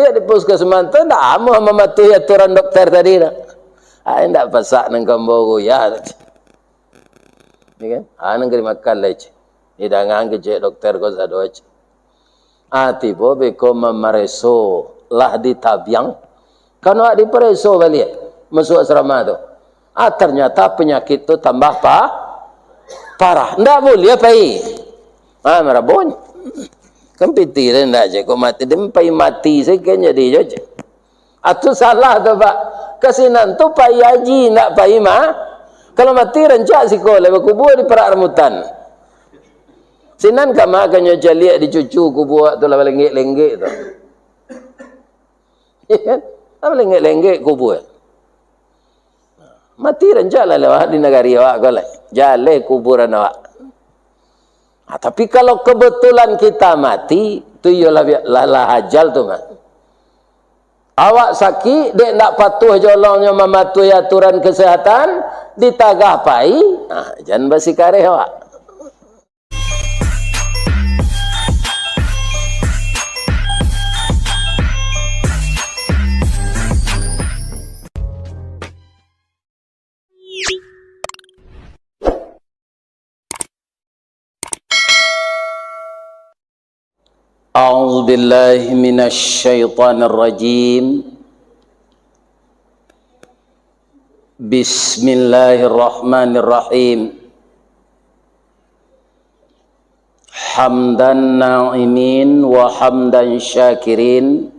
Lihat di puskesmas tu tak amuh mematuhi aturan doktor tadi dah. Tidak pasak nang kambogo ya. Ni kan? Nang kiri makan leci. Hidangan kecik doktor ko sa doa. Tiba beko memareso lah di tabiang. Kanu di pereso balik masuk asrama tu. Ternyata penyakit tu tambah parah. Ndak boleh pai. Marabon. Kan pitiran dah je ko mati dem pai mati sekian jadi je. Atu salah tu Pak. Kasinan tu pai haji nak pai kalau mati rancak siko le kubur di perak rambutan. Sinan kama kanyo jaliak dicucu kubur tu lah lenggek-lenggek tu. Ya kan? Apa lenggek-lenggek kubur. Mati rancak lah lewat di negari awak ko le. Jale kuburan awak. Tapi kalau kebetulan kita mati, tu ialah ajal tu mah. Awak sakit, dek nak patuh jolongnya mematuhi aturan kesehatan, ditagah pai, jangan bersikarih awak. A'udzu billahi minasy syaithanir rajim. Bismillahirrahmanirrahim. Hamdan na'imin wa hamdan syakirin.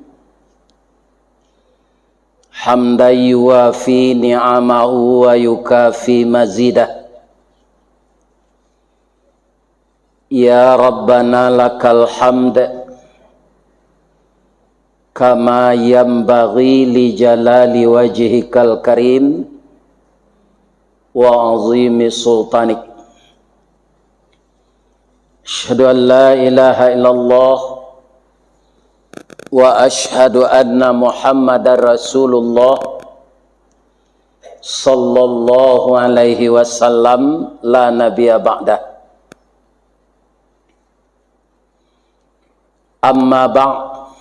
Hamdan yuwafi ni'amahu wa yukafi mazidah. Ya Rabbana lakal hamd kama yanbaghi li jalali wajhikal karim wa azimi sultanik. Asyhadu an la ilaha illallah wa asyhadu anna Muhammadar Rasulullah sallallahu alaihi wasallam la nabiyya ba'dah. Amma ba'd.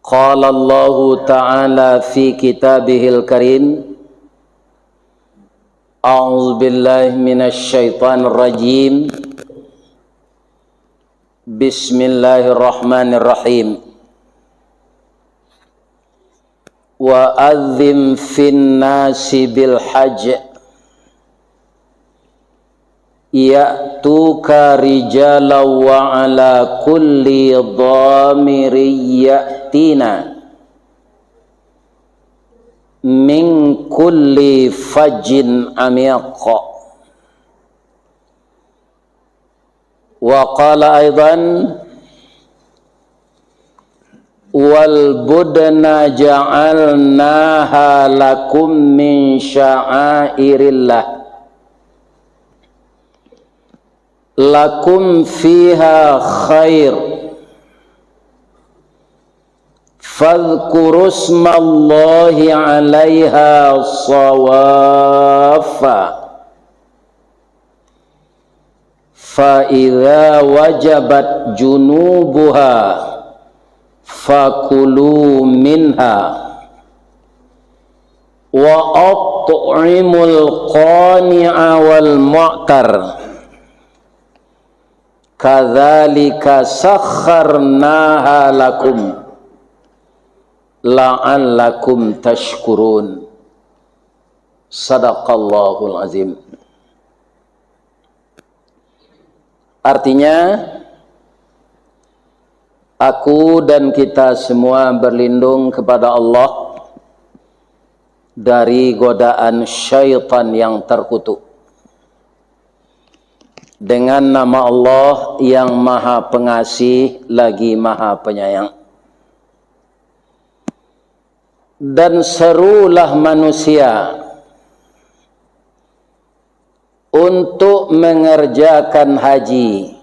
Qala Allah Ta'ala fi kitabihil karim. A'udzu billahi minasy syaithanir rajim. Bismillahirrahmanirrahim. Wa adzim fin nasi bil hajj ya'tuka rijala wa ala kulli dhamiri ya'tina min kulli fajjin amiq. Wa qala aidan wal budna ja'alnaha lakum min sya'airillah lakum fiha khair fadhkuru smallahi 'alaiha sawafa fa idza wajabat junubuha fakulu minha wa at'imul qani'a wal mu'tar kadzalika sakharnaha lakum la'allakum tashkurun. Sadaqallahul azim. Artinya, aku dan kita semua berlindung kepada Allah dari godaan syaitan yang terkutuk. Dengan nama Allah yang Maha Pengasih lagi Maha Penyayang. Dan serulah manusia untuk mengerjakan haji.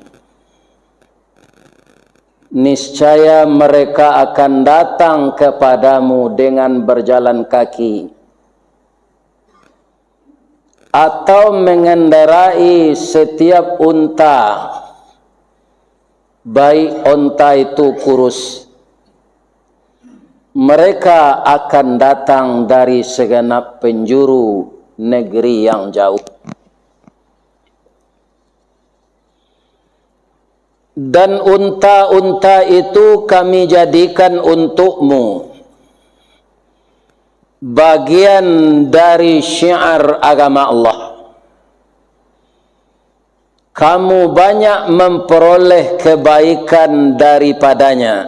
Niscaya mereka akan datang kepadamu dengan berjalan kaki atau mengendarai setiap unta, baik unta itu kurus mereka akan datang dari segenap penjuru negeri yang jauh. Dan unta-unta itu kami jadikan untukmu bagian dari syiar agama Allah. Kamu banyak memperoleh kebaikan daripadanya,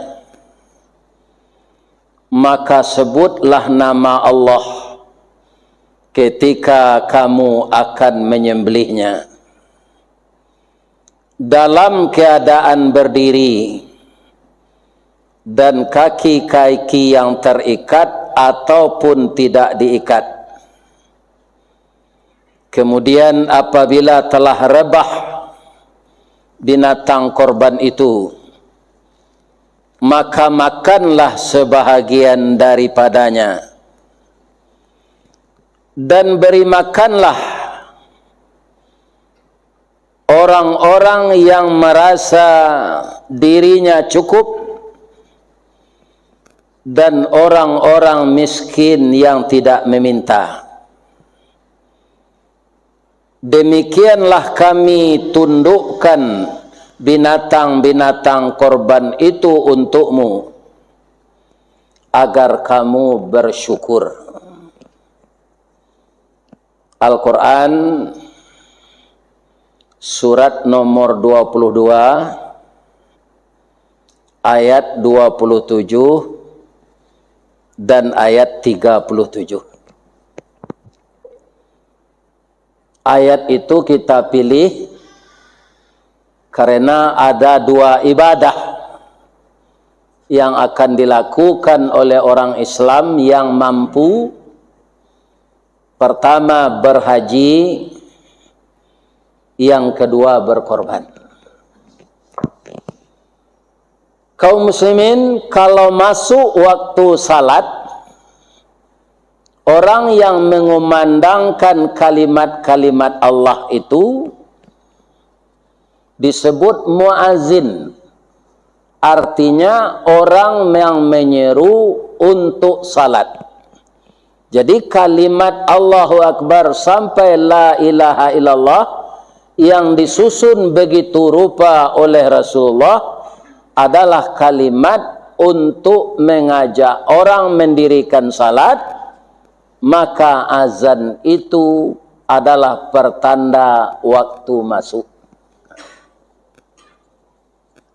maka sebutlah nama Allah ketika kamu akan menyembelihnya dalam keadaan berdiri dan kaki-kaki yang terikat ataupun tidak diikat. Kemudian apabila telah rebah binatang korban itu, maka makanlah sebahagian daripadanya dan beri makanlah orang-orang yang merasa dirinya cukup dan orang-orang miskin yang tidak meminta. Demikianlah kami tundukkan binatang-binatang korban itu untukmu agar kamu bersyukur. Al-Quran surat nomor 22 ayat 27 dan ayat 37. Ayat itu kita pilih karena ada dua ibadah yang akan dilakukan oleh orang Islam yang mampu. Pertama berhaji, yang kedua berkorban. Kaum muslimin, kalau masuk waktu salat, orang yang mengumandangkan kalimat-kalimat Allah itu disebut muazzin. Artinya orang yang menyeru untuk salat. Jadi kalimat Allahu Akbar sampai la ilaha illallah yang disusun begitu rupa oleh Rasulullah adalah kalimat untuk mengajak orang mendirikan salat. Maka azan itu adalah pertanda waktu masuk.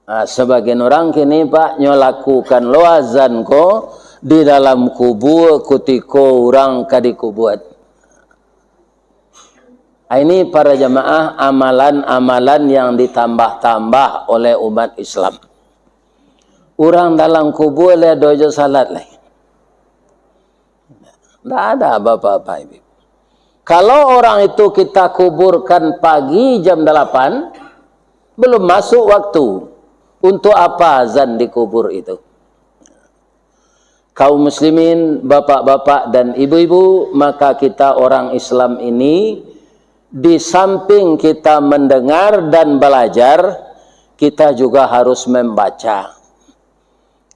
Nah, sebagian orang kini Pak nyolakukan lo azan ko di dalam kubur kutiko orang kadikubuat. Ini para jamaah amalan-amalan yang ditambah-tambah oleh umat Islam. Orang dalam kubur le dojo salat lagi. Tidak ada apa-apa Ibu. Kalau orang itu kita kuburkan pagi jam 8, belum masuk waktu. Untuk apa azan di kubur itu? Kaum muslimin, bapak-bapak dan ibu-ibu, maka kita orang Islam ini, di samping kita mendengar dan belajar, kita juga harus membaca.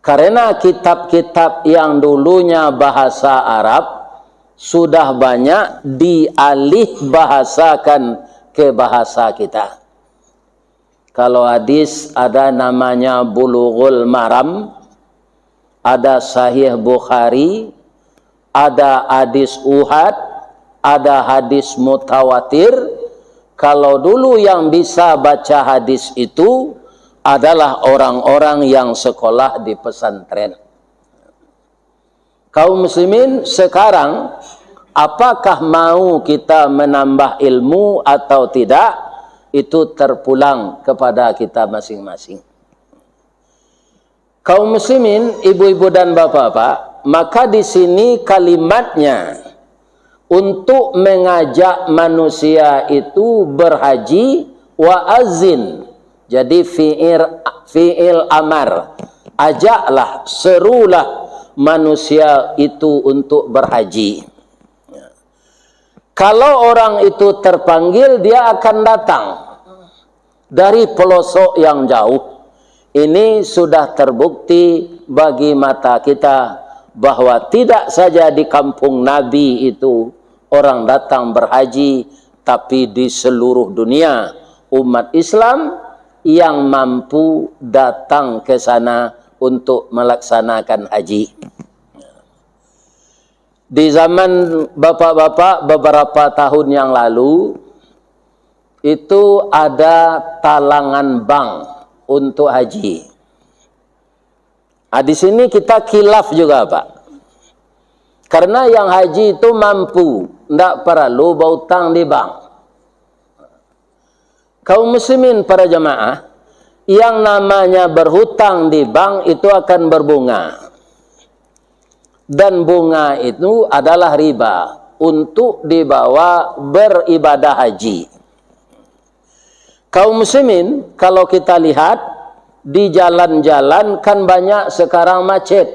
Karena kitab-kitab yang dulunya bahasa Arab, sudah banyak dialih bahasakan ke bahasa kita. Kalau hadis ada namanya Bulughul Maram, ada Sahih Bukhari, ada hadis Uhad, ada hadis mutawatir. Kalau dulu yang bisa baca hadis itu adalah orang-orang yang sekolah di pesantren. Kaum muslimin sekarang, apakah mau kita menambah ilmu atau tidak, itu terpulang kepada kita masing-masing. Kaum muslimin, ibu-ibu dan bapak-bapak, maka di sini kalimatnya untuk mengajak manusia itu berhaji wa azin. Jadi fi'il amar. Ajaklah, serulah manusia itu untuk berhaji. Kalau orang itu terpanggil, dia akan datang dari pelosok yang jauh. Ini sudah terbukti bagi mata kita bahwa tidak saja di kampung Nabi itu orang datang berhaji, tapi di seluruh dunia umat Islam yang mampu datang ke sana untuk melaksanakan haji. Di zaman bapak-bapak beberapa tahun yang lalu itu ada talangan bank untuk haji. Di sini kita khilaf juga, Pak. Karena yang haji itu mampu, tidak perlu berhutang di bank. Kaum muslimin para jamaah, yang namanya berhutang di bank itu akan berbunga. Dan bunga itu adalah riba untuk dibawa beribadah haji. Kaum muslimin, kalau kita lihat di jalan-jalan kan banyak sekarang macet.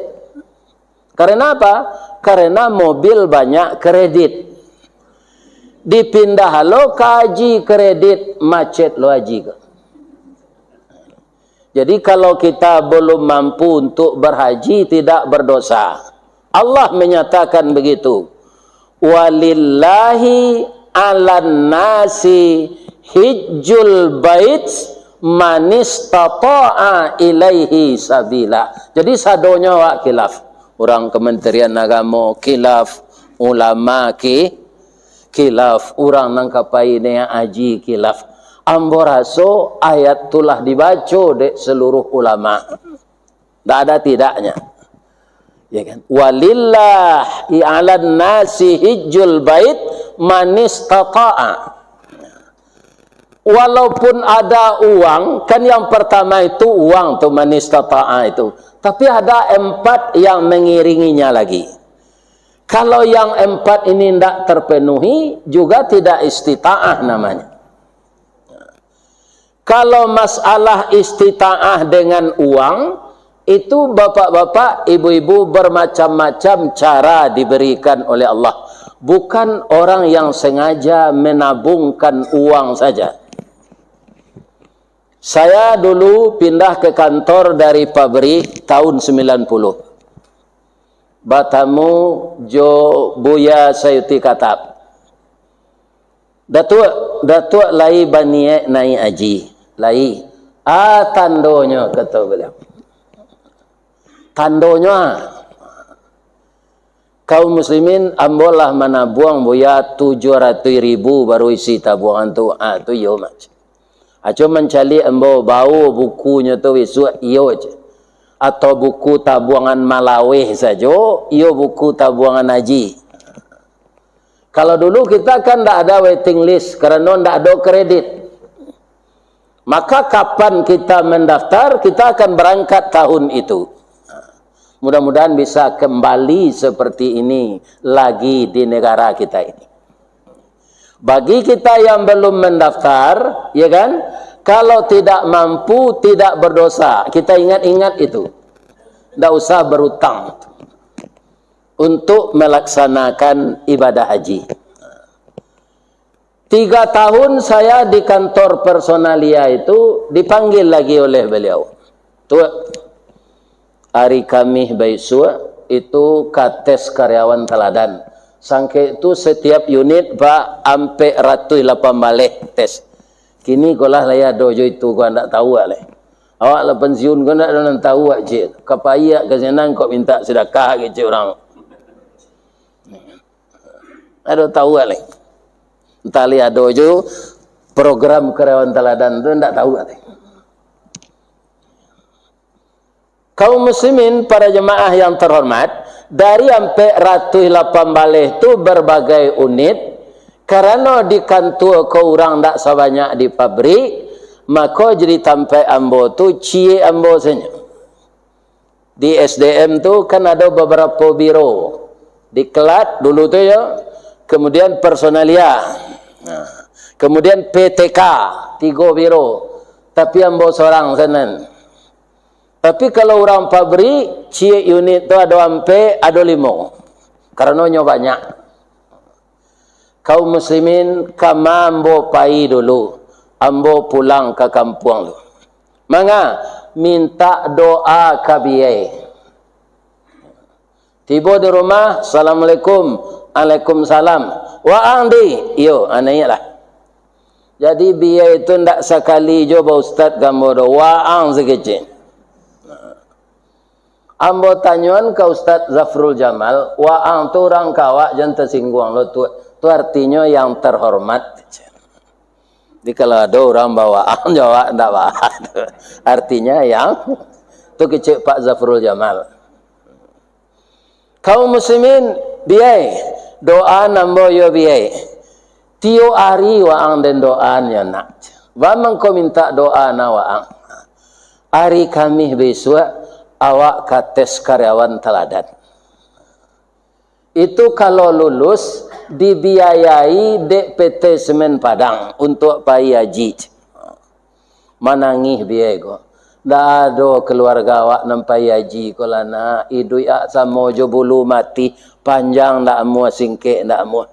Karena apa? Karena mobil banyak kredit. Dipindah lo ke haji kredit, macet lo haji. Jadi kalau kita belum mampu untuk berhaji tidak berdosa. Allah menyatakan begitu. Walillahi 'alan nasi hijjul bait man istata'a ilaihi sabila. Jadi sadonya wa khilaf. Orang Kementerian Agama khilaf, ulama khilaf, orang nangkapai ne haji khilaf. Ambo raso ayat tulah dibaca de seluruh ulama. Tak ada tidaknya. Ya kan? Walillahi 'alan nasi hijjul bait man istata'a. Walaupun ada uang, kan yang pertama itu uang tuh man istata'a itu. Tapi ada 4 yang mengiringinya lagi. Kalau yang 4 ini tidak terpenuhi, juga tidak istita'ah namanya. Kalau masalah istita'ah dengan uang, itu bapak-bapak, ibu-ibu bermacam-macam cara diberikan oleh Allah. Bukan orang yang sengaja menabungkan uang saja. Saya dulu pindah ke kantor dari pabrik tahun 90. Batamu Jo Buya Sayuti Katab. Datuk lai baniek naik haji. Lai. Tandonya kata beliau. Tandonya kaum muslimin ambolah mana buang buya 700.000 baru isi tabungan tu. Tu yo macam. Cuma mencari ambo bau bukunya tu isu iyo je. Atau buku tabungan Malawih saja, iyo buku tabungan haji. Kalau dulu kita kan tidak ada waiting list karena tidak ada kredit. Maka kapan kita mendaftar, kita akan berangkat tahun itu. Mudah-mudahan bisa kembali seperti ini lagi di negara kita ini. Bagi kita yang belum mendaftar, ya kan? Kalau tidak mampu, tidak berdosa. Kita ingat-ingat itu. Tidak usah berutang untuk melaksanakan ibadah haji. 3 tahun saya di kantor personalia itu dipanggil lagi oleh beliau. Tuh. Hari Kamis Baisua itu kates karyawan teladan. Sangke itu setiap unit Pak ampe ratus 8 balik tes. Kini kolah laya dojo itu kau tidak tahu leh. Awak lah pensiun kau tidak tahu aje. Kapaya ke sana kau minta sedekah ke orang. Ada tahu leh. Entah lihat dojo program karyawan teladan itu tidak tahu leh. Kaum muslimin para jemaah yang terhormat, dari sampai ratus 8 balik itu berbagai unit, karena di kantor kau orang tak sebanyak di pabrik, maka jadi sampai ambo tu cie ambo saja. Di SDM tu kan ada beberapa biro, di Kelat dulu tu ya, kemudian personalia, kemudian PTK 3 biro, tapi ambo seorang sanan. Tapi kalau orang pabrik, cie unit tu ada sampai ada 5. Karenanya banyak. Kaum muslimin, kama ambo pai dulu. Ambo pulang ke kampung tu. Manga, minta doa kabiyai. Tiba di rumah, Assalamualaikum, Waalaikumsalam. Wa andi, yo, anaknya lah. Jadi biaya itu ndak sekali jo ba ustaz gambar do waang sekecil. Ambo tanyuan ke Ustaz Zafrul Jamal, waang tu orang kawak jangan tersinggung lo tu artinya yang terhormat. Jadi kalau ada orang bawa waang jawab ndak bah. Artinya yang tu kecil Pak Zafrul Jamal. Kaum muslimin biaya doa nambo yo biaya. Tio hari waang dan doanya nak. Wamang kau minta doa na waang. Hari kami besok awak kates karyawan teladan. Itu kalau lulus dibiayai DPT Semen Padang untuk bayi haji. Manangih biaya ko. Dah ada keluarga awak nampai haji ko lana idui ak samo jo bulu mati panjang ndak mua singkek ndak mua.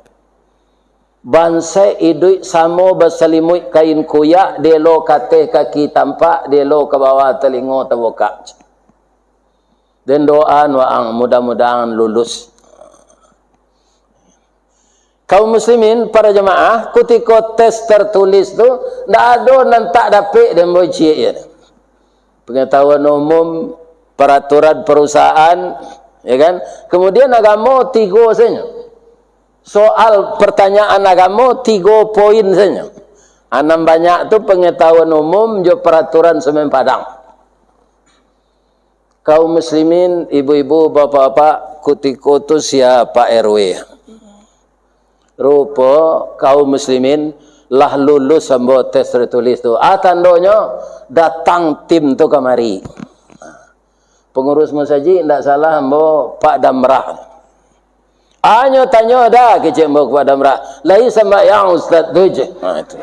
Bansai idui samo berselimut kain kuyak delo kate kaki tampak delo ke bawah telingo terbuka. Dan doa waang mudah-mudahan lulus. Kaum muslimin para jemaah ketika tes tertulis tu ndak ada nan tak dapat dan bocik ya. Pengetahuan umum, peraturan perusahaan, ya kan? Kemudian agama 3 saja. Soal pertanyaan agama 3 poin saja. Anam banyak tu pengetahuan umum jo peraturan Semen Padang. Kaum muslimin, ibu-ibu, bapak-bapak, kutiko tu siapa RW. Rupa kaum muslimin lah lulus sambo tes tertulis tu. Tandanya datang tim tu kemari. Pengurus masjid ndak salah ambo Pak Damrah. Hanya tanya dah kecik mbok kepada merah. Lain sama yang Ustaz tu je. Itu.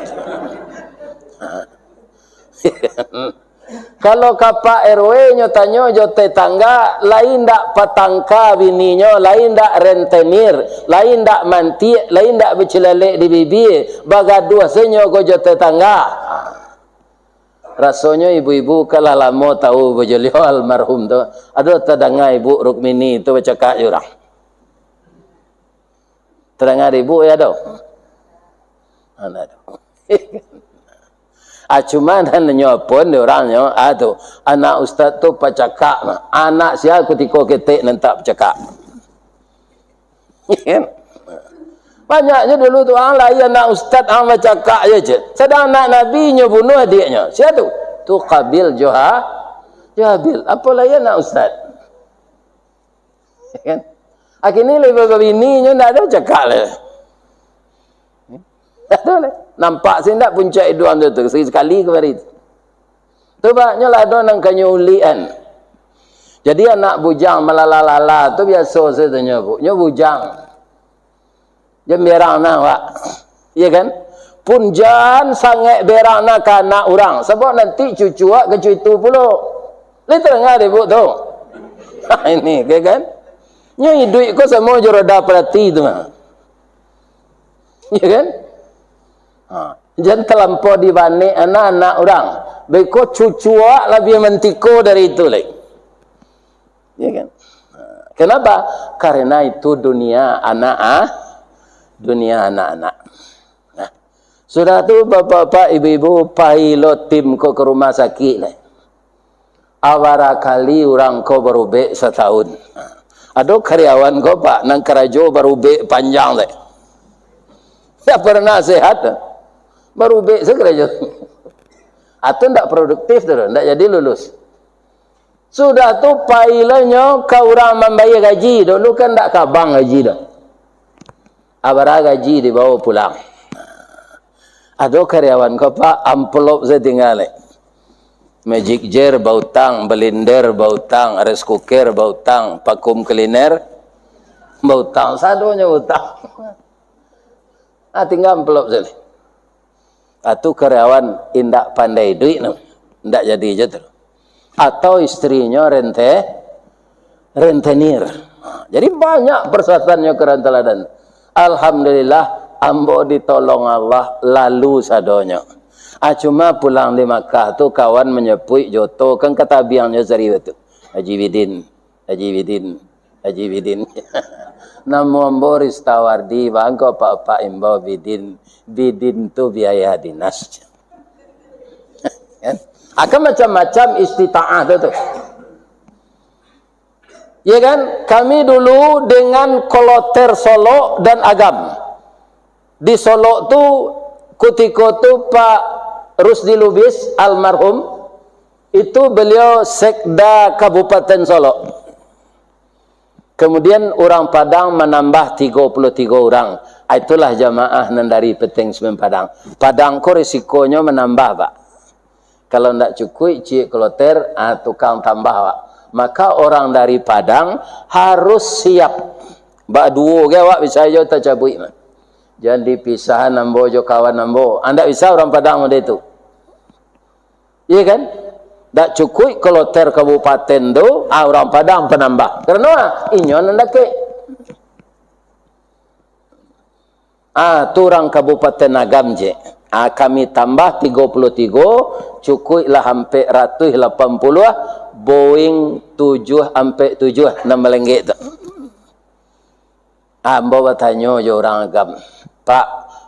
Kalau kapak RW nya tanya jo tetangga, lain dak patangka bininya, lain dak rentenir, lain dak manti, lain dak bercelalek di bibir, bagaduh senyo ko jo tetangga. Rasanya ibu-ibu kalah lama tahu bojolio almarhum tu. Ada tadanga ibu Rukmini tu bercakap jurang. Terang ibu ya do. Ana do. Cuma dan nyopon dia orangnya tu anak ustaz tu pacakak anak sia ketika ketik nentak pacakak. Banyaknya dulu tu orang lain anak ustaz orang pacakak je. Sedang anak nabi nya bunuh adiknya. Siapa tu? Tu Qabil Jabil. Apa lain anak ustaz? Kan? Akhirnya lepas bini nya ndak ada cakap lah. Nampak sih tak puncak iduan tu sekali kemari. Tu baknya lah ada nang kanyulian. Jadi anak bujang malalalala tu biasa saya tanya bu, nya bujang. Jam berang na wak. Iya kan? Pun jan sangat berang na ke anak orang. Sebab nanti cucu wak ke cucu pula. Li terengah deh bu tu. Ini kan? Nya duit ko semua joroda perhati tu mah. Iya kan? Jangan terlampau dibanding anak-anak orang. Beko cucu lebih mentiko dari itu lagi. Ya kan? Kenapa? Karena itu dunia anak-anak. Nah, sudah tu bapak-bapak, ibu-ibu, pilot tim ko ke rumah sakit lah. Awara kali orang ko berubek setahun. Ada karyawan ko pak nang kerajo berubek panjang lah. Tak pernah sehat. Baru baik segera je. Atau tak produktif tu, tak jadi lulus. Sudah tu pilotnya kau orang membayar gaji. Dulu kan tak kabang gaji dah. Abara gaji dibawa pulang. Ada karyawan kau pak amplop saya tinggal. Magic jar bautang, blender bautang, rice cooker bautang, vacuum cleaner bautang, sadonya bautang. Tinggal amplop saja. Atau karyawan indak pandai duit no. Indak jadi je tu. Atau istrinya rentenir. Jadi banyak persyaratannya keran teladan. Alhamdulillah ambo ditolong Allah lalu sadonya. Cuma pulang di Makkah tu kawan menyepui joto kan kata biangnya zari itu. Haji Bidin. Haji Bidin. Namo Boris Tawardi bangko Pak Imbau Bidin tu biaya dinas. Akan macam-macam istita'ah tu. Ya kan? Kami dulu dengan Koloter Solo dan Agam. Di Solo tu ketika tu Pak Rusdi Lubis almarhum itu beliau sekda Kabupaten Solo. Kemudian orang Padang menambah 33 orang. Itulah jamaah dari Peteng Semen Padang. Padang ko risikonya menambah, Pak. Kalau tidak cukup, cik Kloter, tukang tambah, Pak. Maka orang dari Padang harus siap. Bak dua ke, Pak, bisa je tak cabut. Jangan dipisah nambo jo kawan nambo. Anda bisa orang Padang ada itu. Iya kan? Tak cukup Kloter Kabupaten tu, orang Padang penambah. Kerana inyon anda ke. Tu orang Kabupaten Agam je. Kami tambah 33, cukuplah hampir 180 Boeing 747 nama lenggek tu. Bawa tanya je orang Agam, Pak,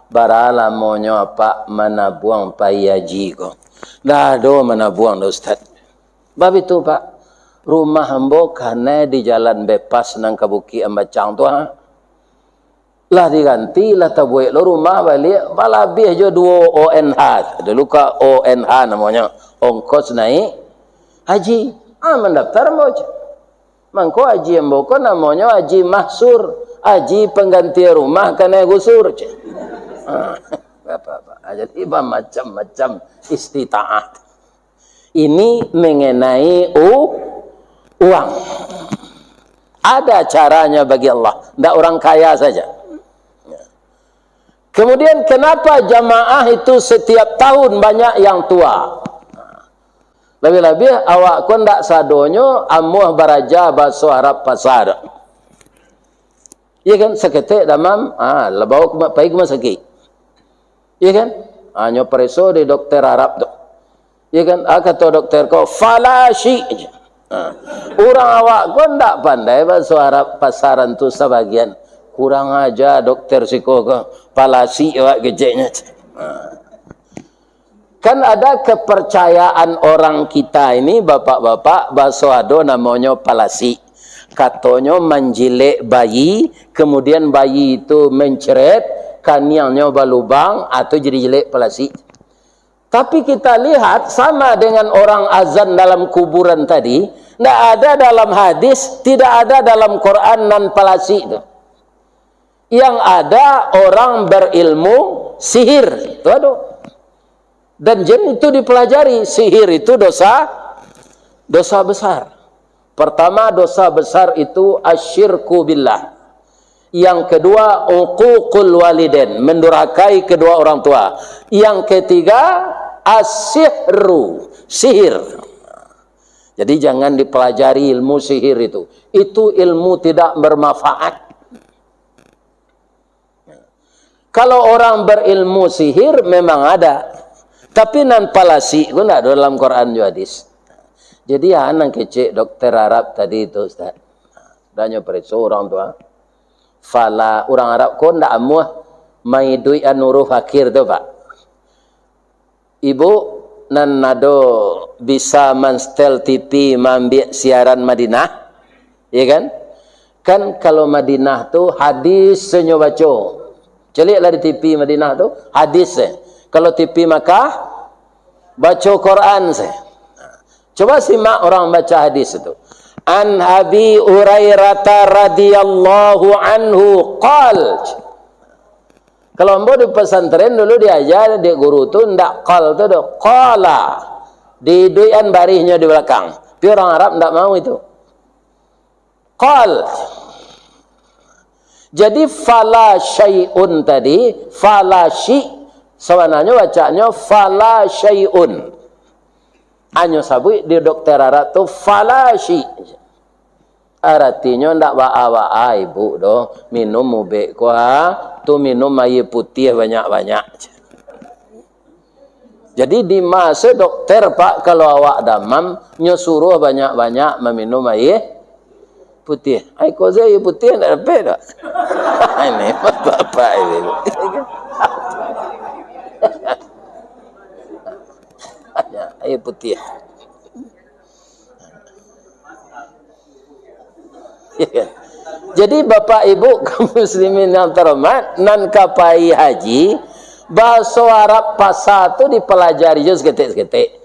baralah monyo Pak mana buang payaji ko. Dah do mana buang dah Ustaz. Bab itu Pak, rumah hambo kana di jalan Bepas nang Kabuki Ambacang tu lah diganti lah tabuik lo rumah balik balabih je 2 ONH. Dulu ka ONH namanya, ongkos naik haji. Mendaftar mo je. Mangko haji ambo ko namanya haji mahsur, haji pengganti rumah kana gusur je. Apa-apa. Jadi macam-macam istita'ah. Ini mengenai uang. Ada caranya bagi Allah. Tidak orang kaya saja. Kemudian kenapa jamaah itu setiap tahun banyak yang tua? Lebih-lebih awak ko ndak sadonyo amuh baraja baso harap pasar. Iya kan seketik damam lebau baik masaki. Iya kan? Hanya preso di dokter Arab tu. Iya kan? Kata dokter ko falashi. Orang awak ko ndak pandai bahasa Arab pasaran tu sebagian. Kurang aja dokter siko ko palasi awak gejeknya. Kan ada kepercayaan orang kita ini bapak-bapak bahasa ado namanya palasi. Katanya menjilek bayi, kemudian bayi itu menceret, kaniangnya balubang atau jadi jelek palasi. Tapi kita lihat sama dengan orang azan dalam kuburan tadi, tidak ada dalam hadis, tidak ada dalam Quran dan palasi itu. Yang ada orang berilmu sihir, itu ada. Dan jin itu dipelajari, sihir itu dosa besar. Pertama dosa besar itu asyirku billah. Yang kedua uququl walidain, mendurhakai kedua orang tua. Yang ketiga as-sihru, sihir. Jadi jangan dipelajari ilmu sihir itu. Itu ilmu tidak bermanfaat. Kalau orang berilmu sihir memang ada. Tapi nan palasi itu tidak ada dalam Quran juga hadis. Jadi anak kecil dokter Arab tadi itu Ustaz. Danya periksa orang tua. Fala orang Arab ko ndak amuh mai duit anuru fakir tu Pak. Ibu nan nado bisa manstel TV mambil siaran Madinah. Ya kan? Kan kalau Madinah tu hadis senyo baca. Celiklah di TV Madinah tu hadis. Kalau TV Makkah baca Quran saya. Coba simak orang baca hadis itu. An Abi Hurairah radhiyallahu anhu qal. Kalau ambo di pesantren dulu diajar di guru tu ndak qal tu dah qala. Di duian barisnya di belakang. Tapi orang Arab ndak mau itu. Qal. Jadi fala syai'un tadi, fala syi' sebenarnya bacanya fala syai'un. Hanya sabui di dokter Arab tu fala syi'. Artinya ndak ba'a ibu doh minum mubek ko tu minum air putih banyak-banyak. Jadi di masa dokter Pak kalau awak damam nyo suruh banyak-banyak meminum air Putih. Ai kau saya putih nak dapat tak? Ini bapak ini. Ai putih. Jadi bapak ibu kaum muslimin yang terhormat, nan kapai haji, bahasa Arab pasar tu dipelajari je seketik-seketik.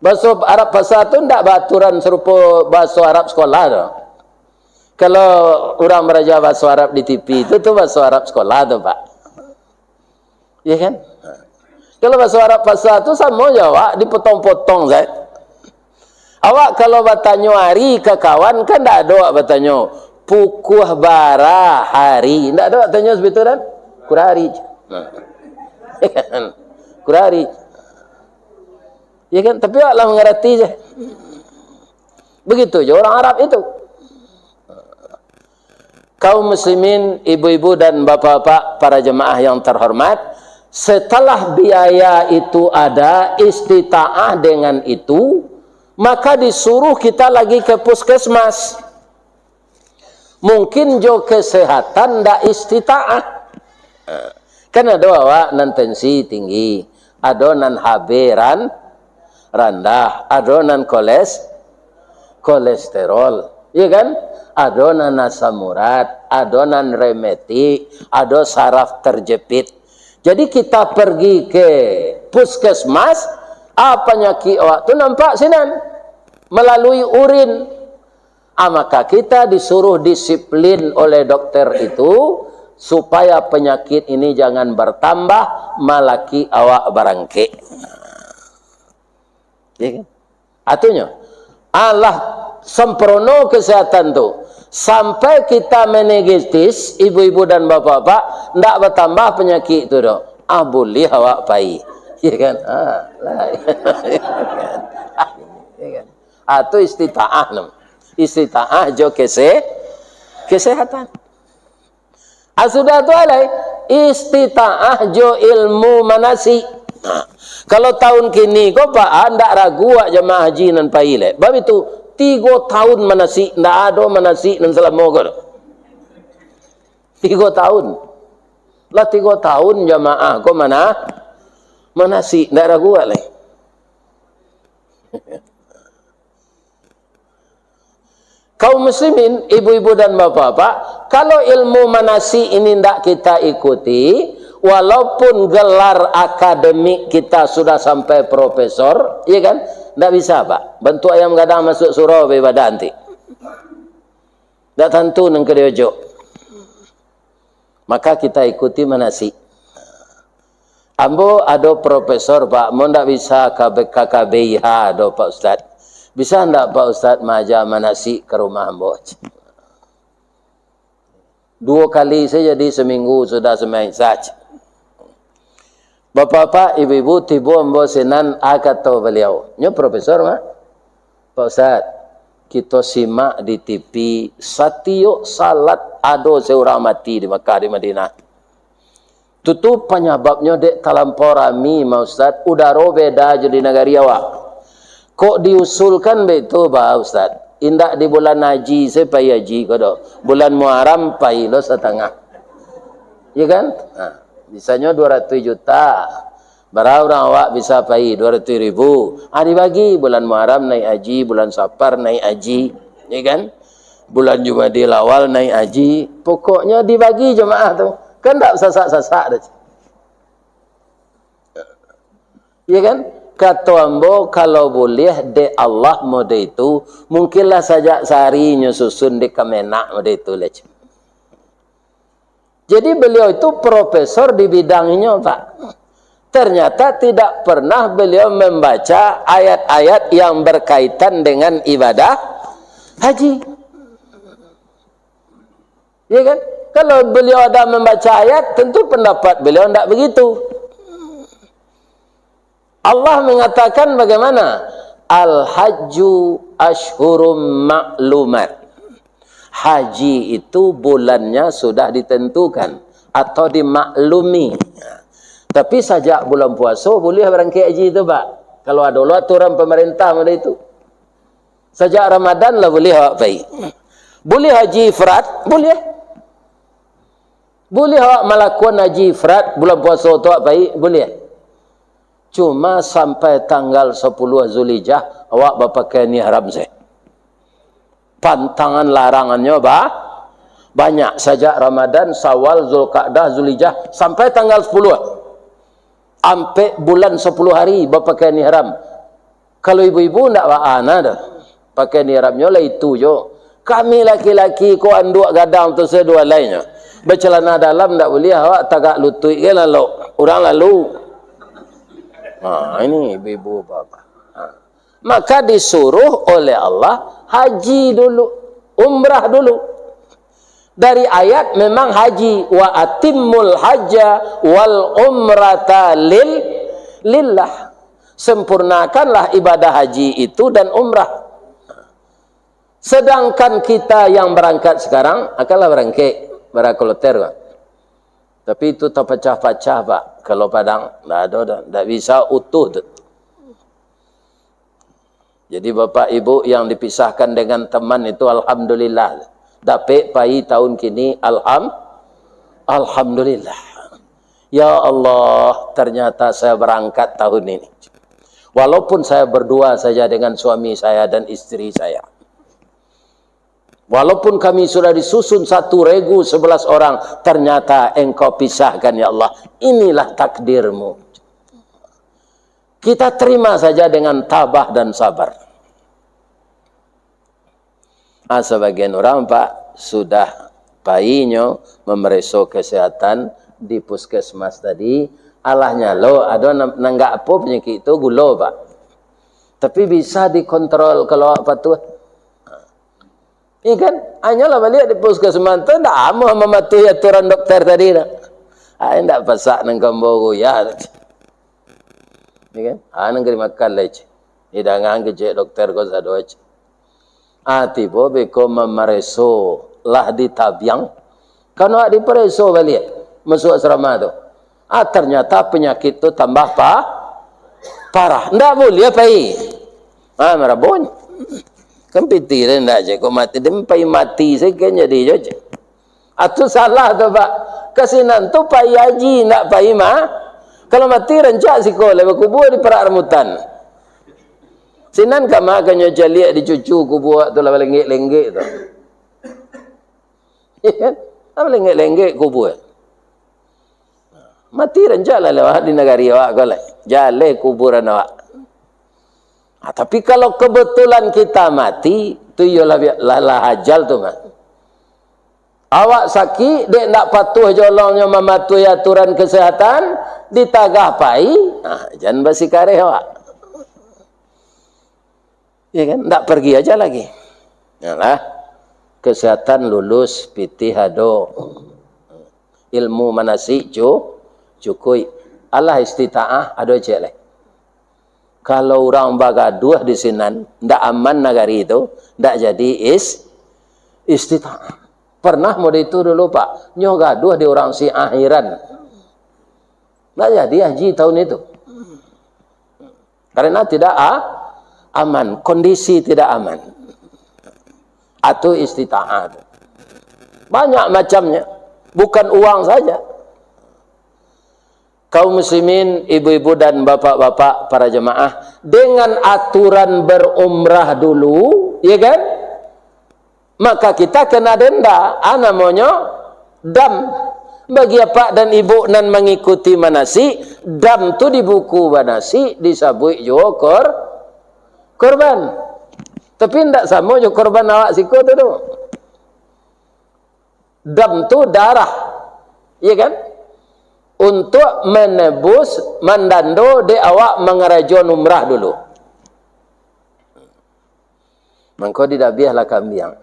Bahasa Arab pasar tu ndak beraturan serupa bahasa Arab sekolah tu. Kalau orang belajar bahasa Arab di TV itu bahasa Arab sekolah tu, Pak. Ya kan? Kalau bahasa Arab pasar tu sama je awak dipotong-potong Zat. Awak kalau bertanya hari ke kawan kan tak ada awak bertanya pukuh bara hari. Tak ada awak tanya sebetul kan? Kurari. Kurari. Ya kan? Tapi awaklah mengerti je. Begitu je orang Arab itu. Kaum muslimin, ibu-ibu dan bapak-bapak, para jemaah yang terhormat, setelah biaya itu ada, istita'ah dengan itu, maka disuruh kita lagi ke puskesmas. Mungkin jo kesehatan ndak istita'ah. Kan ada awak nan tensi tinggi, ada nan HB rendah, ada nan kolesterol, iya kan? Ada nan asam urat, ada nan rematik, ada saraf terjepit. Jadi kita pergi ke puskesmas, penyakit awak tu nampak sinan melalui urin. Maka kita disuruh disiplin oleh dokter itu supaya penyakit ini jangan bertambah, malaki awak barangke. Ya kan? Artinya Allah sempurna kesehatan tu. Sampai kita menegetis, ibu-ibu dan bapak-bapak, ndak bertambah penyakit tu dah. Boleh awak pai. Ya kan? Ya kan? Itu istita'ah nam. Istita'ah jo kesehatan. Sudah tu alai istita'ah jo ilmu manasi. Kalau tahun kini kau pak ndak ragu awak jemaah haji nan pai le. Bab itu 3 tahun manasik, ndak ada manasik dan selama kau. 3 tahun. Lah 3 tahun jamaah kau mana? Manasik, ndak ragu lagi. Kaum muslimin, ibu-ibu dan bapak-bapak, kalau ilmu manasik ini ndak kita ikuti, walaupun gelar akademik kita sudah sampai profesor, ya kan? Tak bisa, Pak. Bentuk ayam gadang masuk surau beribadah nanti. Tak tentu nang kediojo. Maka kita ikuti manasik. Ambo ada profesor, Pak. Mau tak bisa KKBIH ada Pak Ustaz. Bisa tak Pak Ustaz mengajar manasik ke rumah ambo? 2 kali saja di seminggu sudah semain saja. Bapak-bapak, ibu-ibu, tiba ambo senan kata beliau. Nya profesor mah. Pak Ustaz, kita simak di TV satiuk salat ado seorang mati di Mekah di Madinah. Tutup penyebabnya dek talampau rami, Pak Ustaz. Udara beda jadi negari awak. Kok diusulkan begitu, Pak Ustaz? Indak di bulan haji, saya pai haji kodo. Bulan Muharram pai lo setengah. Ya kan? Nah. Bisanya 200 juta. Berapa orang awak bisa pai 200 ribu. Dibagi bulan Muharram naik haji, bulan Safar naik haji, ya kan? Bulan Jumadil awal naik haji. Pokoknya dibagi jemaah tu. Kan tak sasak-sasak dah. Ya kan? Kata ambo kalau boleh de Allah mode itu, mungkinlah saja sehari nyusun de Kemenak mode itu lah. Jadi beliau itu profesor di bidangnya, Pak. Ternyata tidak pernah beliau membaca ayat-ayat yang berkaitan dengan ibadah haji. Ya kan? Kalau beliau ada membaca ayat, tentu pendapat beliau tidak begitu. Allah mengatakan bagaimana? Al-hajju ashhurum ma'lumat. Haji itu bulannya sudah ditentukan atau dimaklumi. Tapi sejak bulan puasa boleh berangkat haji itu, Pak. Kalau ada aturan pemerintah pada itu. Sejak Ramadan lah boleh awak pergi. Boleh haji ifrat? Boleh. Boleh awak melakukan haji ifrat bulan puasa tu baik? Boleh. Cuma sampai tanggal 10 Zulhijjah awak berpakaian ihram saya. Pantangan larangannya banyak. Sejak Ramadan, Syawal, Zulqa'dah, Zulhijjah sampai tanggal 10. Sampai bulan 10 hari berpakaian ihram. Kalau ibu-ibu ndak wa'ana dah. Pakaian ihramnya lah itu jo. Kami laki-laki ko anduk gadang tu sedua lainnya. Bercelana dalam ndak boleh awak tagak lutut ke lalu. Orang lalu. Ini ibu-ibu bapa. Maka disuruh oleh Allah haji dulu, umrah dulu. Dari ayat memang haji wa atimmul hajja wal umrata lillah. Sempurnakanlah ibadah haji itu dan umrah. Sedangkan kita yang berangkat sekarang akanlah berangkat berakoloter. Tapi itu terpecah-pecah Pak. Kalau Padang tak bisa utuh tu. Jadi Bapak Ibu yang dipisahkan dengan teman itu alhamdulillah. Dapat pai tahun kini alhamdulillah. Ya Allah, ternyata saya berangkat tahun ini. Walaupun saya berdua saja dengan suami saya dan istri saya. Walaupun kami sudah disusun 1 regu 11 orang, ternyata engkau pisahkan ya Allah. Inilah takdirmu. Kita terima saja dengan tabah dan sabar. Sebagian orang Pak sudah bayinya memeriksa kesehatan di puskesmas tadi. Alahnya lo ada nanggak apa penyakit itu gula Pak. Tapi bisa dikontrol kalau apa tuh. Ini kan hanyalah balik di puskesmas tu ndak amu mematuhi aturan dokter tadi dah. Ndak pasak nang kambogo ya. Ini kan negeri makan leci. Hidangan ke dokter ko sadoch. Tiba beko memereso lah ditabiang. Kalau di pereso balik masuk asrama tu. Ternyata penyakit tu tambah parah. Ndak boleh pai. Marabon. Kan piti dah ndak je kau mati dia mati sekenya dia je. Atu salah tu Pak. Kasinan tu pai haji ndak pai kalau mati rancak sekolah kubur di perak rambutan. Sinan ka makanya jaliak di cucu kubur tu lah lenggek-lenggek tu. Ya, lenggek-lenggek kubur. Mati rancak lah lewat di negara awak kau lah. Jale kuburan awak. Tapi kalau kebetulan kita mati, tu ialah ajal tu mah. Awak sakit, dek nak patuh jolongnya mematuhi aturan kesehatan, ditagah pai, jangan bersikareh awak. Ya kan, tak pergi aja lagi. Yalah, kesehatan lulus, pitih hado, ilmu manasik cukui. Allah istita'ah ado jelek. Kalau orang bagaduh di sinan, ndak aman negari itu, ndak jadi istita'ah. Pernah mau itu dulu Pak, nyoh gaduh di orang si akhiran. Ndak jadi haji tahun itu. Karena tidak aman, kondisi tidak aman. Atau istita'ah. Banyak macamnya, bukan uang saja. Kaum muslimin, ibu-ibu dan bapak-bapak para jemaah, dengan aturan berumrah dulu, ya kan? Maka kita kena denda, namanya dam. Bagi bapak dan ibu nan mengikuti manasik, dam tu di buku manasik disabui juga korban. Tapi tidak sama juga korban awak siku tu. Dam tu darah, ya kan? Untuk menebus mandando de awak mengerajon umrah dulu. Mangko didabiahlah kambing.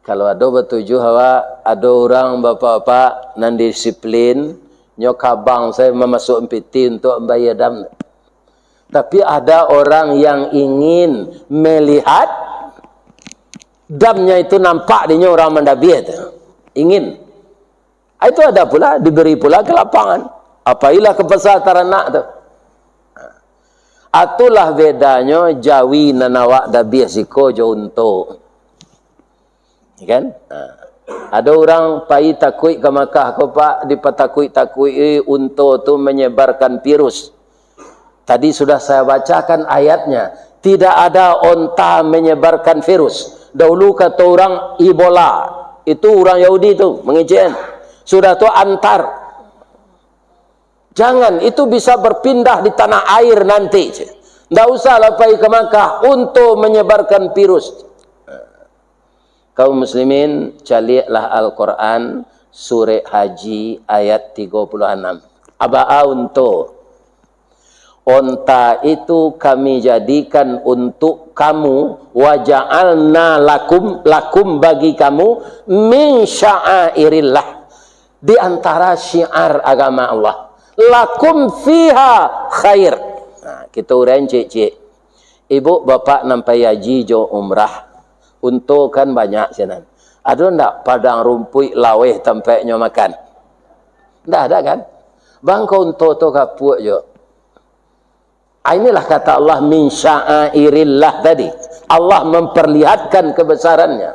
Kalau ada bertujuh awak, ada orang bapak-bapak nan disiplin, nyokabang saya memasuk piti untuk membayar dam. Tapi ada orang yang ingin melihat damnya itu nampak dinya orang mendabiah itu. Ingin. Itu ada pula, diberi pula ke lapangan. Apailah ke pasar teranak tu. Atulah bedanya jawi nanawak dabiah siko jo untuk. kan? Ada orang pai takui ke Makkah ko Pak, dipatakui untuk tu menyebarkan virus. Tadi sudah saya bacakan ayatnya, tidak ada onta menyebarkan virus. Dahulu kata orang Ebola, itu orang Yahudi tu mengizinkan. Sudah tu antar. Jangan, itu bisa berpindah di tanah air nanti. Tidak usah pai ke Makkah untuk menyebarkan virus. Kaum muslimin, caliaklah Al-Quran surah Haji ayat 36. Aba'a untuk onta itu kami jadikan untuk kamu, waja'alna lakum bagi kamu min sya'airillah, di antara syiar agama Allah, lakum fiha khair. Kita orang cik-cik, ibu bapak nampai haji jo umrah, untuk kan banyak sinan. Ada ndak padang rumput laweh tempatnya makan? Ndak ada kan? Bangkau untuk tu kapuk je. Inilah kata Allah min sya'airillah tadi. Allah memperlihatkan kebesarannya.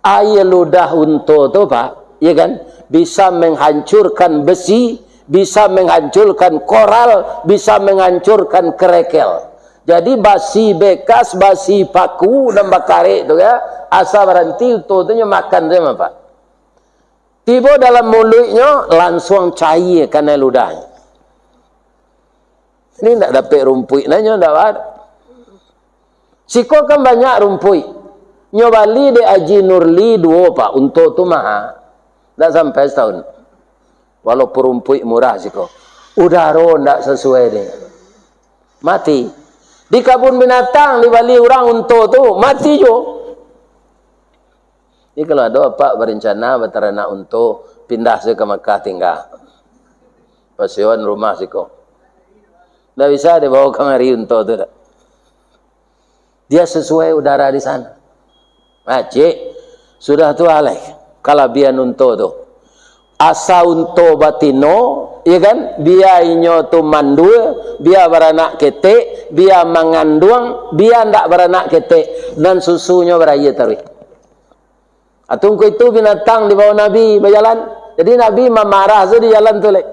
Air ludah untuk tu Pak, ya kan? Bisa menghancurkan besi, bisa menghancurkan koral, bisa menghancurkan kerekel. Jadi basi bekas, basi paku dan bakare itu ya, asal berhenti itu makan dia Pak. Tiba dalam mulutnya langsung cair karena ludahnya. Ini tidak dapat rumput nanya tidak ada. Siko kan banyak rumput. Nyobali de Haji Nurli 2 Pak, untuk tu mahal. Tidak sampai setahun. Walaupun rumput murah siko. Udara tidak sesuai dengan. Mati. Di kebun binatang dibali orang untuk tu mati jo. Ini kalau ada apa berencana berternak untuk pindah ke Makkah tinggal. Persewan rumah siko. Tidak bisa dibawa kemari untuk tu. Dia sesuai udara di sana. Cik, sudah tu alai. Kalabian untuk tu. Asa untuk batino, ya kan? Biar inyo tu mandul, biar beranak ketek, biar mengandung, biar ndak beranak ketek, dan susunya beraya terus. Atungku itu binatang di bawah Nabi berjalan. Jadi Nabi memarah di jalan tu lek.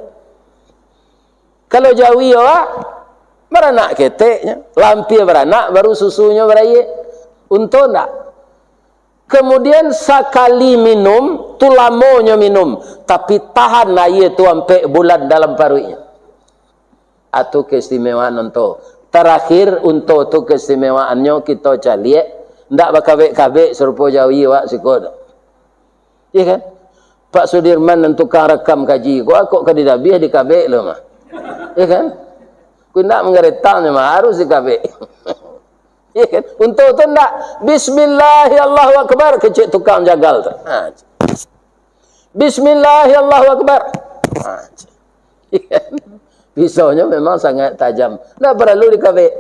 Kalau Jawi ya, beranak keteknya, lampir beranak, baru susunya beraya. Untuk ndak? Kemudian sekali minum, tu lamonya minum, tapi tahan air tu sampai bulan dalam paruhnya. Atau keistimewaan untuk. Terakhir untuk tu keistimewaannya kita caliak, ndak bakabek-kabek serupa Jawi wak sikot. Iya kan? Pak Sudirman dan tukang rekam kaji, kok ke didabih dikabek lo mah. Iya kan? Ku ndak mengeretangnya mah harus dikabek. Ya kan? Untuk tu nak Bismillah Allahu Akbar, kecik tukang jagal tu. Bismillah Allahu Akbar. Ya kan? Pisaunya memang sangat tajam. Tak perlu dikabek.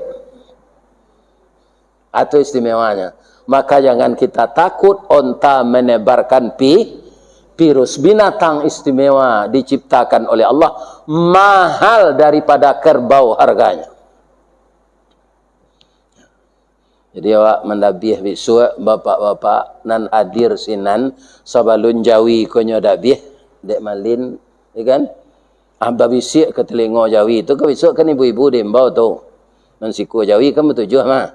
Atau istimewanya. Maka jangan kita takut onta menebarkan virus. Binatang istimewa diciptakan oleh Allah, mahal daripada kerbau harganya. Jadi awak mendabih bisu bapak-bapak nan hadir sinan sabalun Jawi konyo dabih dek malin, ya kan? Amba bisik ke telinga Jawi itu ke bisuk kan ibu-ibu dembau tu. Man siku Jawi kan bertujuh mah.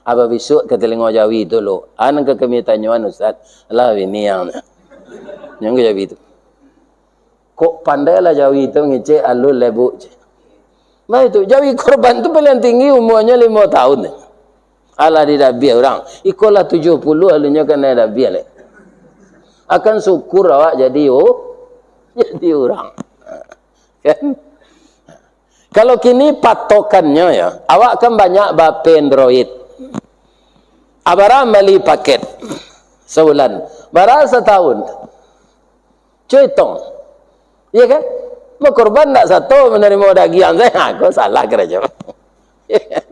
Aba bisuk ke telinga Jawi itu lo. An ke kami tanyuan Ustaz. Lah ini yang ke Jawi itu. Kok pandailah Jawi itu ngecek alul lebu. Bah itu Jawi korban tu paling tinggi umurnya 5 tahun. Allah didabih orang. Ikolah 70 alunya kena dabih le. Akan syukur awak jadi orang. Kan? Kalau kini patokannya ya, awak kan banyak bape Android. Abara beli paket sebulan, bara setahun. Cuitong. Iya kan? Mau korban tak satu menerima dagian saya, aku salah kerja. Iya kan?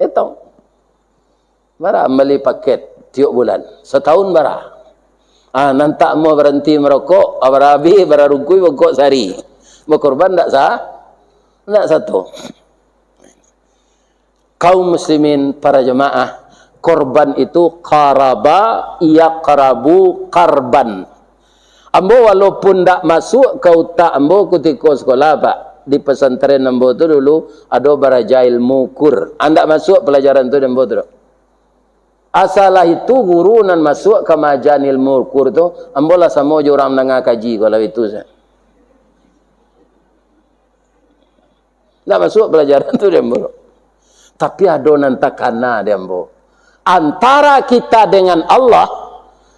Hitung. Bara beli paket tiap bulan. Setahun bara. Nantak mau berhenti merokok, abarabi, bararungkui, bokok sehari. Mau korban tak sah? Tak satu. Kaum muslimin, para jemaah, korban itu qaraba yaqrabu qarban. Ambo walaupun tak masuk ke utak ambo ketika sekolah pak, di pesantren ambo tu dulu ada baraja ilmu kur. Anda masuk pelajaran tu ambo tu. Asalah itu guru nan masuk ke majan ilmu kur tu, ambo lah sama je orang menengah kaji kalau itu saya. Tak masuk pelajaran tu ambo. Tapi ada nan takana ambo. Antara kita dengan Allah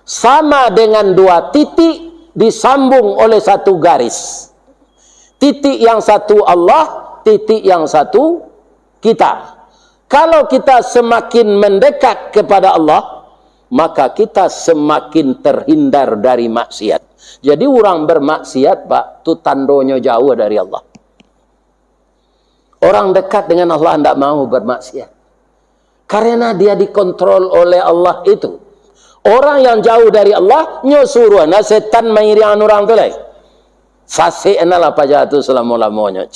sama dengan dua titik disambung oleh satu garis. Titik yang satu Allah, titik yang satu kita. Kalau kita semakin mendekat kepada Allah, maka kita semakin terhindar dari maksiat. Jadi orang bermaksiat, Pak, itu tandanya jauh dari Allah. Orang dekat dengan Allah tidak mau bermaksiat. Karena dia dikontrol oleh Allah itu. Orang yang jauh dari Allah, nyusuruh na setan mairian orang tu lagi. Sasik lah pajatu selama-lamanya.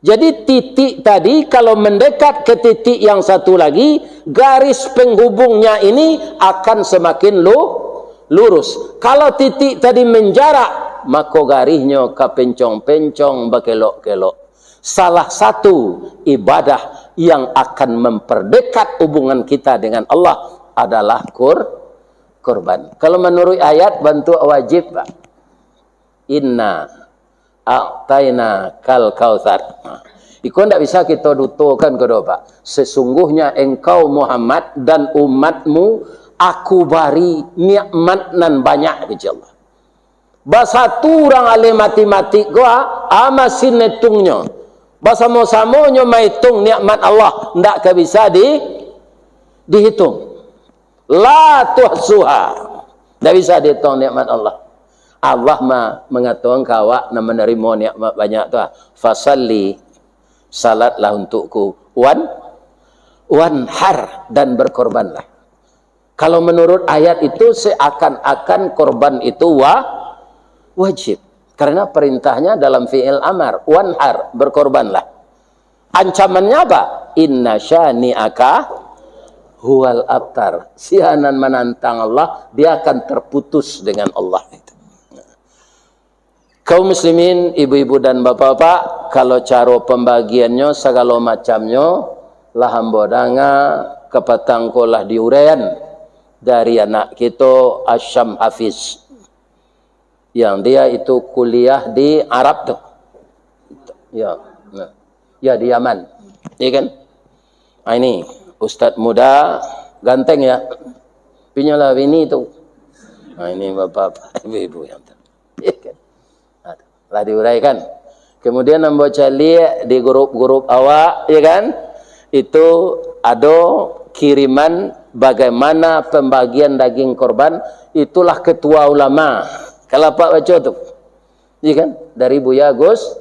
Jadi titik tadi kalau mendekat ke titik yang satu lagi, garis penghubungnya ini akan semakin lurus. Kalau titik tadi menjarak, maka garisnya kepencong-pencong, berkelok-kelok. Salah satu ibadah yang akan memperdekat hubungan kita dengan Allah adalah kurban. Kalau menurut ayat bantu wajib, Pak. Inna a'taina kal kautsar. Itu tidak bisa kita dutukan kedua, Pak. Sesungguhnya engkau Muhammad dan umatmu aku bari nikmat nan banyak kepada Allah. Bahasa tu orang alim matematik gua amasin netungnya. Bahasa mau-samonya maitung nikmat Allah tidak bisa dihitung. La tuhsuha. Tidak bisa dihitung nikmat Allah. Allah mengatakan kawak nak menerima nikmat banyak tu. Fasalli, salatlah untukku. Wanhar, dan berkorbanlah. Kalau menurut ayat itu seakan-akan korban itu wajib. Karena perintahnya dalam fi'il amar. Wanhar, berkorbanlah. Ancamannya apa? Inna syani'aka huwal abtar. Sianan menantang Allah, dia akan terputus dengan Allah. Kaum muslimin, ibu-ibu dan bapak-bapak, kalau cara pembagiannya segala macamnya, lah hambodanga kepatangkolah diurean dari anak kita Asyam Hafiz. Yang dia itu kuliah di Arab tuh. Ya, nah. Ya di Yaman. Iya kan? Nah, ini Ustadz muda, ganteng ya. Pinyalah ini itu. Nah, ini bapak-bapak, ibu-ibu yang iya kan? Lah diuraikan. Kemudian membaca lihat di grup-grup awak, ya kan? Itu ada kiriman bagaimana pembagian daging korban, itulah ketua ulama. Kalau Pak baca tu, ya kan? Dari Buya Gus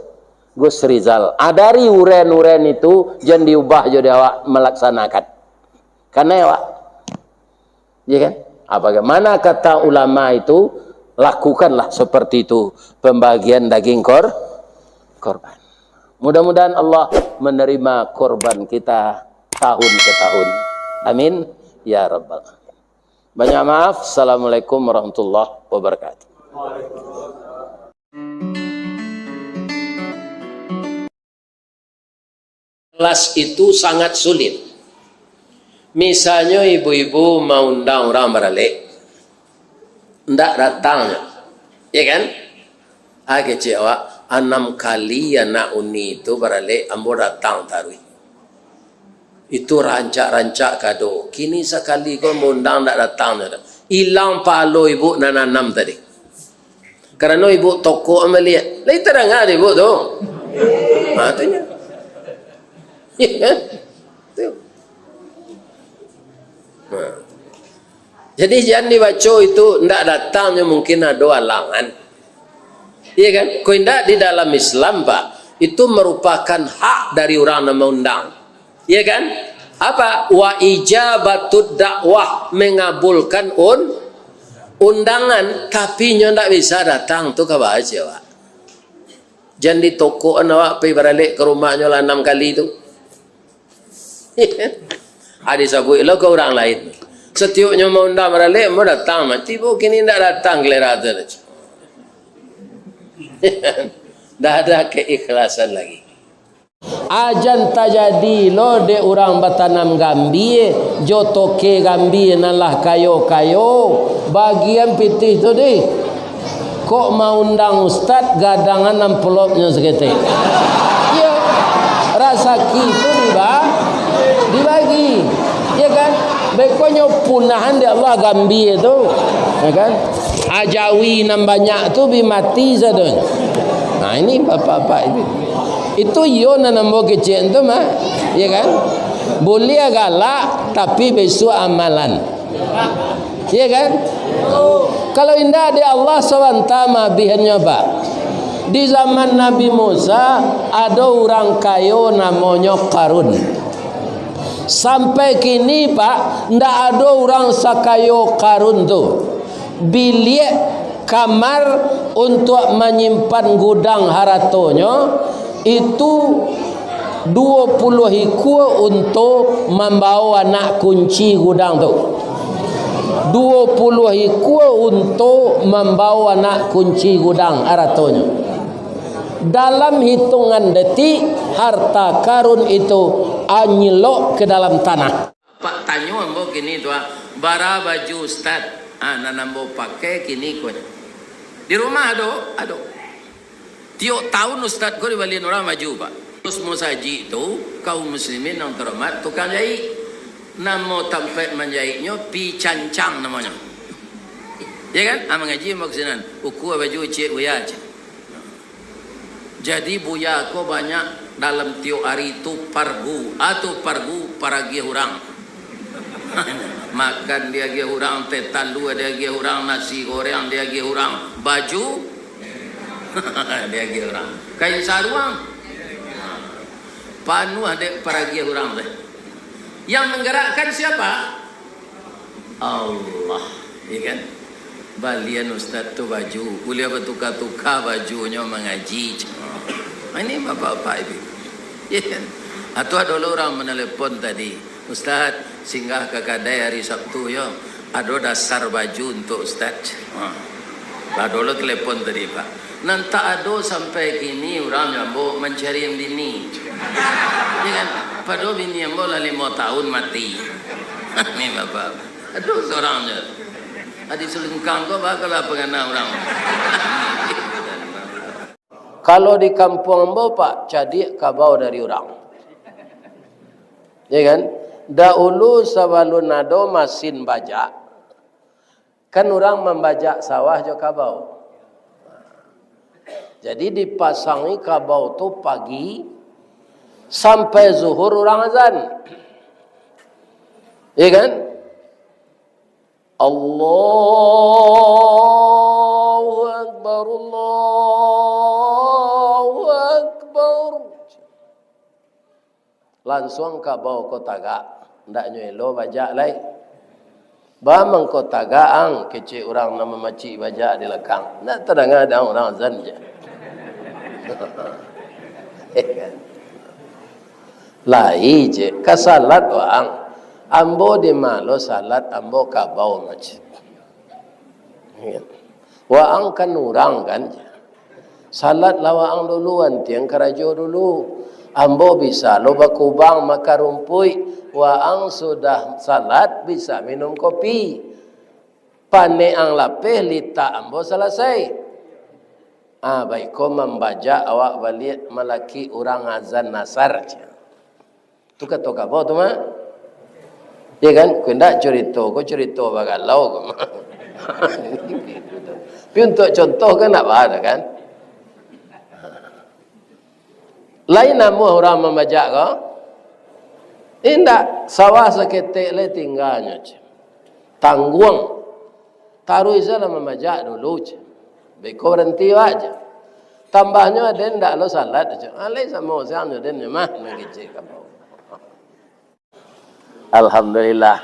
Rizal. Dari uren-uren itu jangan diubah jadi awak melaksanakan. Karena awak, ya kan? Bagaimana kata ulama itu, lakukanlah seperti itu pembagian daging korban. Mudah-mudahan Allah menerima korban kita tahun ke tahun. Amin ya rabbal alamin. Banyak maaf. Assalamualaikum warahmatullahi wabarakatuh. Kelas itu sangat sulit. Misalnya ibu-ibu mau undang orang beralik, ndak datangnya, ya kan? Kecewa. 6 kali anak uni itu beralik, ambo datang tarui. Itu rancak-rancak kado. Kini sekali kau undang ndak datangnya. Hilang palo ibu nanam tadi. Karena ibu toko melihat, lagi terang ada ibu tu. Matinya. Ya kan? Jadi jangan dibaca itu ndak datangnya mungkin ada halangan. Iya kan? Kau ndak di dalam Islam, Pak, itu merupakan hak dari orang yang mengundang. Iya kan? Apa? Wa ijabatud dakwah, mengabulkan undangan, tapi nyo ndak bisa datang tu kabar aja, Pak. Jangan di toko awak pergi balik ke rumahnya lah 6 kali itu. Ada sabut lo ke orang lain. Setiupnya mau undang meralik, mau datang. Tiba kini tidak datang kelerata. Dah ada keikhlasan lagi. Ajan tajadi lo de orang batanam gambie, jotoke gambie nalah kayo-kayo. Bagian pitih tu deh. Kok mau undang ustad gadangan envelopnya seketik. Ya, rasa gitu dibagi. Ya kan? Bekonya punahan di Allah gambie tu. Ya kan? Ajawi nam banyak tu bimati sadon. Nah ini bapak-bapak itu. Itu yo nambo kecil tu mah, ya kan? Boleh galak tapi besok amalan. Ya kan? Kalau indah di Allah SWT mah bihannya Pak. Di zaman Nabi Musa ada orang kayo namanya Qarun. Sampai kini Pak, ndak ada orang sakayo Qarun tu. Bilik kamar untuk menyimpan gudang haratonya itu 20 hiku untuk membawa anak kunci gudang tu. 20 hiku untuk membawa anak kunci gudang haratonya. Dalam hitungan detik harta karun itu anyelok ke dalam tanah. Pak tanya ambo kini tu bara baju ustad nanambo pakai kini ko. Di rumah ada. Tiap tahun ustaz kau dibalikin orang maju Pak. Terus musaji itu kaum muslimin yang terhormat tukang jahit. Nama tempat menjahitnya Pi Cancang namanya. Ya kan? Mengaji maksinan. Uku baju cik buya cik. Jadi buya aku banyak dalam tiap hari itu pargu atau pargu paragi orang. Makan dia ge orang, teh talu dia ge orang, nasi goreng dia ge orang, baju dia ge orang. Kain sarung panu ada paragi orang deh. Yang menggerakkan siapa? Allah, ya kan? Balian ustaz tu baju, kuliah bertukar-tukar bajunya mengaji. Ini bapak-bapak itu, ya kan? Atau ada orang menelepon tadi, Ustaz singgah ke kedai hari Sabtu ya, ada dasar baju untuk Ustaz. Ada lo telepon tadi Pak. Nanti ada sampai kini orang nyambuk mencari yang bini. Ya kan? Padahal bini yang boleh 5 tahun mati. Ini bapak. Aduh seorangnya. Adik selengkang kau bakalah pengenal orang. Kalau di kampung ambo Pak, cadik kabau dari orang. Ya kan? Dahulu sebelum ada mesin bajak, kan orang membajak sawah jo kabau. Jadi dipasangi kabau tu pagi sampai zuhur orang azan. Ya kan? Allahu Akbar, Allahu Akbar. Langsung kabau kota gak, ndak nyelo bajak lai. Bamang kota gaang kecil orang nama macik bajak di lekang. Ndak terdengar ada orang azan je. Lai je kasalat wang. Ambo di malo salat ambo kabau macam. Waang kan orang kan. Salat lawaang duluan tiang karajo dulu. Ambo bisa loba kubang maka rumpui. Waang sudah salat bisa minum kopi. Pane ang lapeh lita ambo selesai. Baik kau membaca awak balik melaki orang azan nasar. Tu kata kabau tu mah. Ya kan? Kau nak cerita, kau cerita bagalau kau mah. Tapi untuk contoh kan nak ada kan? Lain nama orang membaca kau? Indak sawah seketik le tinggalnya. Tangguang. Taruh isalah membaca dulu. Beko berhenti aja. Tambahnya ada ndak lo salat aja. Alai sama orang ada nyemah mengici kabau. Alhamdulillah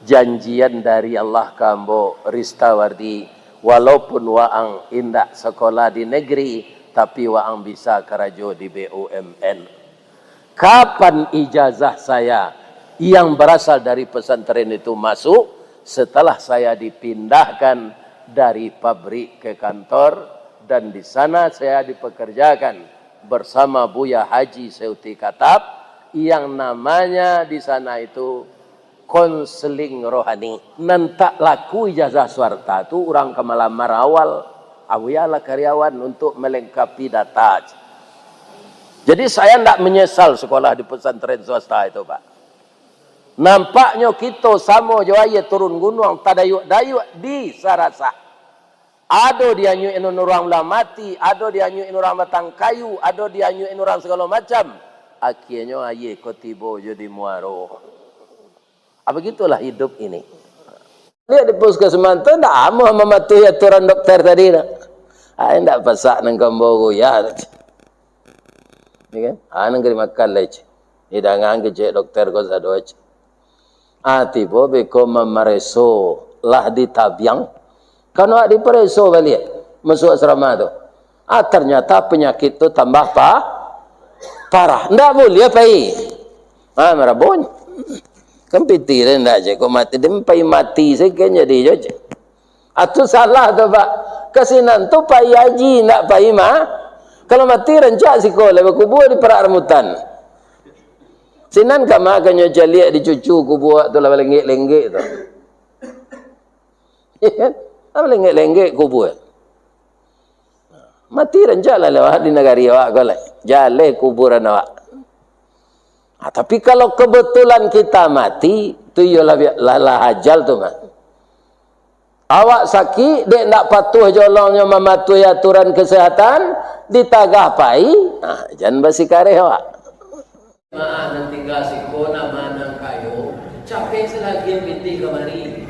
janjian dari Allah kambo Ristawardi walaupun waang indak sekolah di negeri tapi waang bisa kerajo di BUMN. Kapan ijazah saya? yang berasal dari pesantren itu masuk setelah saya dipindahkan dari pabrik ke kantor, dan di sana saya dipekerjakan bersama Buya Haji Seuti Katab yang namanya di sana itu konseling rohani. Nantak laku ijazah swarta tu orang ke melamar awal awiyalah karyawan untuk melengkapi data. Jadi saya tidak menyesal sekolah di pesantren swasta itu, Pak. Nampaknya kita sama jawaya turun gunung tadayuk-dayuk di Sarasa. Ada dia nyuin orang ulah mati, ada dia nyuin orang matang kayu, ada dia nyuin orang segala macam. Akhirnya aye ko tiba jadi muaro. Begitulah hidup ini. Lihat di puskesmas tu ndak amo mematuhi aturan dokter tadi nak. Ndak pasak nang kambogo ya. Ni kan? Nang kiri makan leci. Ni dah ngang ke dokter ko sa doaj. Tiba beko mamareso lah di tabiang. Kalau di pereso balik masuk asrama tu. Ternyata penyakit tu tambah parah. Ndak boleh pai. Marabon. Kempiti dah ndak je kau mati dempai mati sekian jadi je. Atu salah tu Pak. Kasinan tu pai haji ndak pai kalau mati rancak sekolah kubur di perak rambutan. Sinan ka makanya jaliak di cucu kubur tu lah lenggek-lenggek tu. Ya kan? Apa lenggek-lenggek kubur. Mati rancak lah lewat di negari awak kau lah. Jale kuburan awak. Tapi kalau kebetulan kita mati, tu ialah hajal tu mah. Awak sakit, dek nak patuh jolongnya mematuhi aturan kesehatan, ditagah pai, jangan basi kareh awak. Nan tinggal sikona manang kayo, capek selagi binti kemari.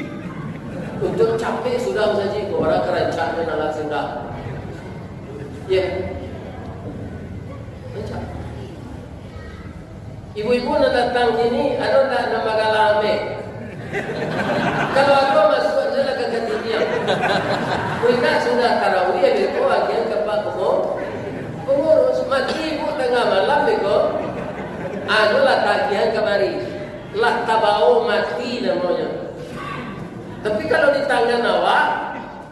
Untuk capek sudah saja, orang kerancangan nalak sudah. Ya. Ibu-ibu nak datang sini, ada tak nama galame? Kalau aku masuk aja lah ke ketidian. Mereka sudah tarawih, beko agian kepak pengurus. Mati ibu tengah malam beko. Lah tagihan kemari. Lah tabau mati namanya. Tapi kalau di tangan awak,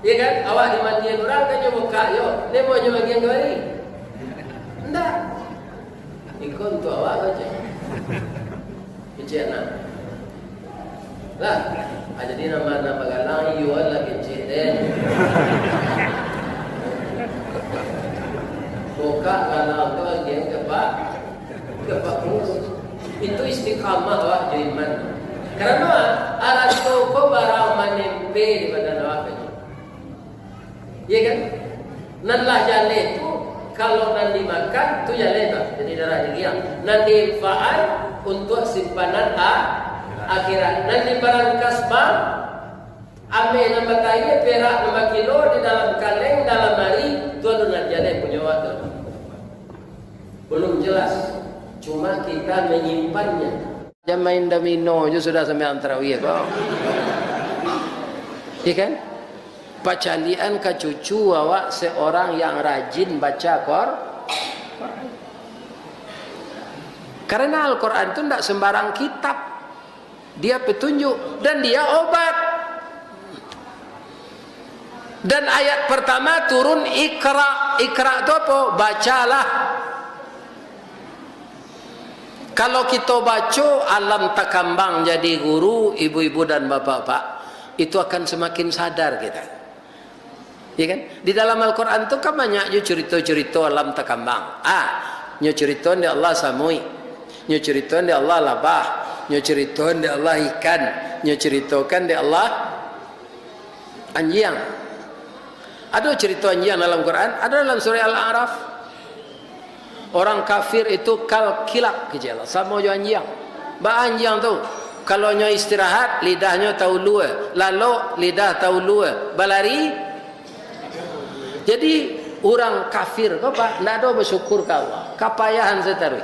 ya kan? Awak dimandian orang kan buka, yo, nemo nyo bagian kemari. Enggak. Ikut untuk awak aja. Kecil nak. Lah, jadi nama galang you lah kecil den. Buka galang tu agen kepak kurus. Itu istiqamah awak iman. Karena alat tu ko barang menempe di badan awak aja. Ya kan? Nanlah jale tu kalau nanti makan tu jale tak jadi darah dia. Nanti faal untuk simpanan akhirat. Nanti barang kasbah ame nama kaya perak nama kilo di dalam kaleng dalam hari tu ada nak jale punya waktu. Belum jelas. Cuma kita menyimpannya. Jangan main domino je sudah sampai antarawiyah kau. Iya kan? Pacalian ke cucu awak seorang yang rajin baca Quran. Karena Al-Quran itu tidak sembarang kitab. Dia petunjuk dan dia obat. Dan ayat pertama turun Iqra. Iqra itu apa? Bacalah. Kalau kita baca alam takambang jadi guru, ibu-ibu dan bapak-bapak, itu akan semakin sadar kita. Ya kan? Di dalam Al-Quran itu kan banyak cerita-cerita alam takambang. Nyo cerita di Allah samui, nyo cerita di Allah labah, nyo cerita di Allah ikan, nyo ceritakan di Allah anjing. Ada cerita anjing dalam Quran, ada dalam surah Al-A'raf. Orang kafir itu kal kilap kecil, sama jo anjing. Ba anjing tu kalau nyo istirahat lidahnya tahu lua, lalu lidah tahu lua, balari. Jadi orang kafir kau pak, tidak ada bersyukur kau, kapayahan setarui.